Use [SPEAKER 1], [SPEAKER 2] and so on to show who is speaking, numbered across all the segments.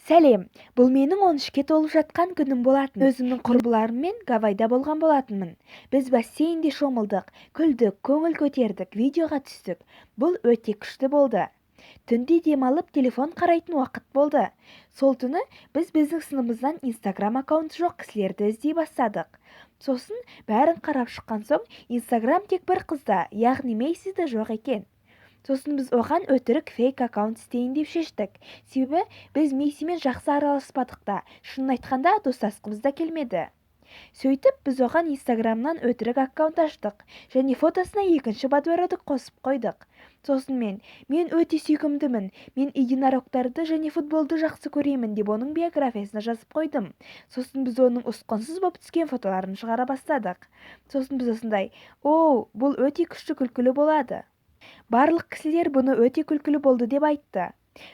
[SPEAKER 1] Сәлем, бұл менің 13-ке толып жатқан күнім болатын. Өзімнің құрбыларыммен Гавайда болған болатынмын. Біз бассейнде шомылдық, күлдік, көңіл көтердік, видеоға түстік. Бұл өте күшті болды. Түнде демалып телефон қарайтын уақыт болды. Сол түні біздің сыныбымыздан Instagram аккаунты жоқ кісілерді іздей бастадық. Сосын бәрін қарап шыққан соң Instagram тек бір қызда, яғни Мейсиде жоқ екен. Сосын біз оған өтірік фейк аккаунт істейін деп шештік. Себебі біз Мейсимен жақсы араласпадық та, шынын айтқанда достасқымыз да келмеді. Сөйтіп біз оған Инстаграмнан өтірік аккаунт аштық және фотосына екінші бодбероды қосып қойдық. Сосын мен өте сүйкімдімін, мен единорогтарды және футболды жақсы көремін деп оның биографиясына жазып қойдым. Сосын біз оның ұсқынсыз болып түскен фотоларын шығара бастадық. Сосын біз осындай: «Оу, бұл өте күшті күлкілі болады». Барлық кісілер бұны өте күлкілі болды деп айтты.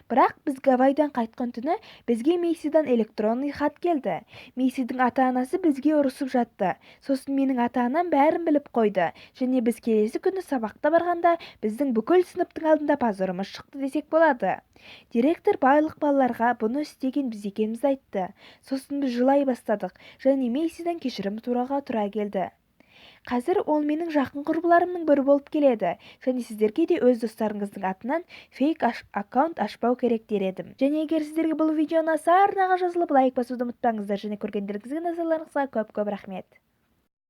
[SPEAKER 1] Бірақ біз Гавайдан қайтқан түні бізге Мейсидан электронный хат келді. Мейсидің ата-анасы бізге ұрысып жатты. Сосын менің ата-анам бәрін біліп қойды және біз келесі күні сабақта барғанда біздің бүкіл сыныптың алдында позорымыз шықты десек болады. Директор барлық балаларға бұны істеген біз екенімізді айтты. Сосын біз жылай бастадық және Мейсидан кешірім сұрауға тура келді. Қазір ол менің жақын құрбыларымның бірі болып келеді және сіздерге де өз достарыңыздың атынан фейк аккаунт ашпау керек дер едім. Және егер сіздерге бұл видео ұнаса, арнаға жазылып лайк басуды ұмытпаңыздар және көргендеріңізге назарларыңызға көп рахмет.